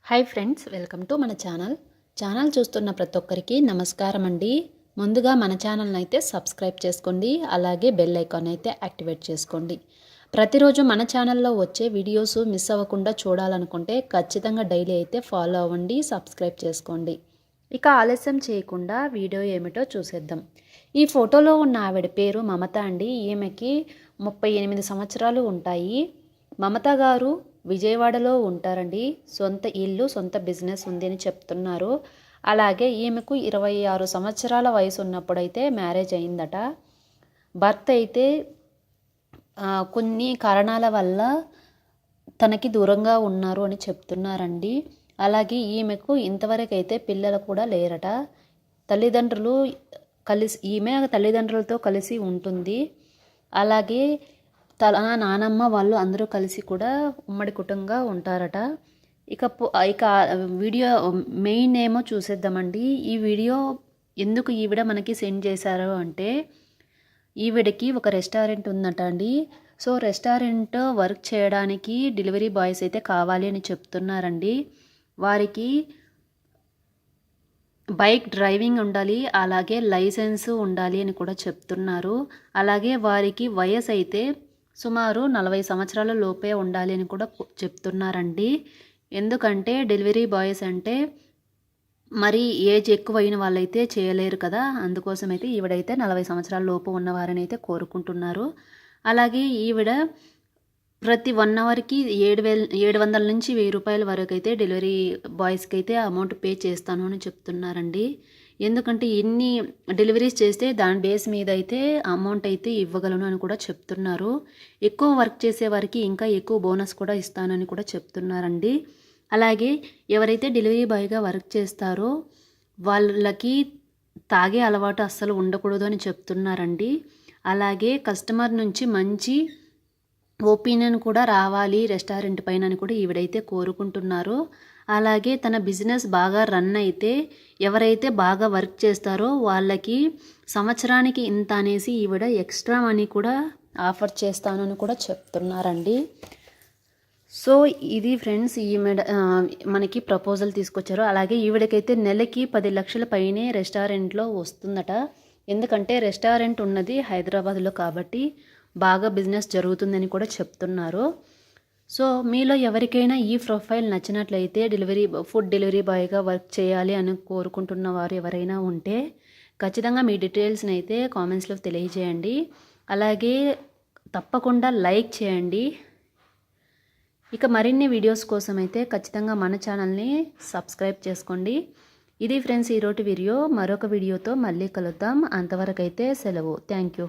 Hi friends, welcome to మన channel చూస్తున్న ప్రతి ఒక్కరికి నమస్కారం అండి. ముందుగా మన ఛానల్ని అయితే సబ్స్క్రైబ్ చేసుకోండి, అలాగే బెల్ ఐకాన్ అయితే యాక్టివేట్ చేసుకోండి. ప్రతిరోజు మన ఛానల్లో వచ్చే వీడియోస్ మిస్ అవ్వకుండా చూడాలనుకుంటే ఖచ్చితంగా డైలీ అయితే ఫాలో అవ్వండి, సబ్స్క్రైబ్ చేసుకోండి. ఇక ఆలస్యం చేయకుండా వీడియో ఏమిటో చూసేద్దాం. ఈ ఫోటోలో ఉన్న ఆవిడ పేరు మమత అండి. ఈమెకి 38 సంవత్సరాలు ఉంటాయి. మమత గారు విజయవాడలో ఉంటారండి. సొంత ఇల్లు, సొంత బిజినెస్ ఉంది అని చెప్తున్నారు. అలాగే ఈమెకు 26 సంవత్సరాల వయసు ఉన్నప్పుడైతే మ్యారేజ్ అయిందట. భర్త అయితే కొన్ని కారణాల వల్ల తనకి దూరంగా ఉన్నారు అని చెప్తున్నారండి. అలాగే ఈమెకు ఇంతవరకు అయితే పిల్లలు కూడా లేరట. ఈమె తల్లిదండ్రులతో కలిసి ఉంటుంది. అలాగే నానమ్మ వాళ్ళు అందరూ కలిసి కూడా ఉమ్మడి కుటుంబంగా ఉంటారట. ఇక వీడియో మెయిన్ ఏమో చూసేద్దామండి. ఈ వీడియో ఎందుకు ఈవిడ మనకి సెండ్ చేశారు అంటే, ఈవిడకి ఒక రెస్టారెంట్ ఉందట అండి. సో రెస్టారెంట్ వర్క్ చేయడానికి డెలివరీ బాయ్స్ అయితే కావాలి అని చెప్తున్నారండి. వారికి బైక్ డ్రైవింగ్ ఉండాలి, అలాగే లైసెన్స్ ఉండాలి అని కూడా చెప్తున్నారు. అలాగే వారికి వయసు అయితే సుమారు 40 సంవత్సరాల లోపే ఉండాలి అని కూడా చెప్తున్నారండి. ఎందుకంటే డెలివరీ బాయ్స్ అంటే మరి ఏజ్ ఎక్కువైన వాళ్ళైతే చేయలేరు కదా. అందుకోసం అయితే ఈవిడైతే 40 సంవత్సరాల లోపు ఉన్నవారని అయితే కోరుకుంటున్నారు. అలాగే ఈవిడ ప్రతి 1 అవర్కి 700 నుంచి 1000 రూపాయల వరకు అయితే డెలివరీ బాయ్స్కి అయితే అమౌంట్ పే చేస్తాను అని చెప్తున్నారండి. ఎందుకంటే ఇన్ని డెలివరీస్ చేస్తే దాని బేస్ మీద అయితే అమౌంట్ అయితే ఇవ్వగలను అని కూడా చెప్తున్నారు. ఎక్కువ వర్క్ చేసే వారికి ఇంకా ఎక్కువ బోనస్ కూడా ఇస్తానని కూడా చెప్తున్నారండి. అలాగే ఎవరైతే డెలివరీ బాయ్గా వర్క్ చేస్తారో వాళ్ళకి తాగే అలవాటు అస్సలు ఉండకూడదు అని చెప్తున్నారండి. అలాగే కస్టమర్ నుంచి మంచి ఒపీనియన్ కూడా రావాలి రెస్టారెంట్ పైన అని కూడా ఈవిడైతే కోరుకుంటున్నారు. అలాగే తన బిజినెస్ బాగా రన్ అయితే ఎవరైతే బాగా వర్క్ చేస్తారో వాళ్ళకి సంవత్సరానికి ఇంత అనేసి ఈవిడ ఎక్స్ట్రా మనీ కూడా ఆఫర్ చేస్తానని కూడా చెప్తున్నారండి. సో ఇది ఫ్రెండ్స్, మనకి ప్రపోజల్ తీసుకొచ్చారు. అలాగే ఈవిడకైతే నెలకి 10 లక్షల పైనే రెస్టారెంట్లో వస్తుందట. ఎందుకంటే రెస్టారెంట్ ఉన్నది హైదరాబాద్లో కాబట్టి బాగా బిజినెస్ జరుగుతుందని కూడా చెప్తున్నారు. సో మీలో ఎవరికైనా ఈ ప్రొఫైల్ నచ్చినట్లయితే ఫుడ్ డెలివరీ బాయ్గా వర్క్ చేయాలి అని కోరుకుంటున్న వారు ఎవరైనా ఉంటే ఖచ్చితంగా మీ డీటెయిల్స్ని అయితే కామెంట్స్లో తెలియజేయండి. అలాగే తప్పకుండా లైక్ చేయండి. ఇక మరిన్ని వీడియోస్ కోసం అయితే ఖచ్చితంగా మన ఛానల్ని సబ్స్క్రైబ్ చేసుకోండి. ఇది ఫ్రెండ్స్ ఈరోజు వీడియో. మరొక వీడియోతో మళ్ళీ కలుద్దాం. అంతవరకు అయితే సెలవు. Thank you.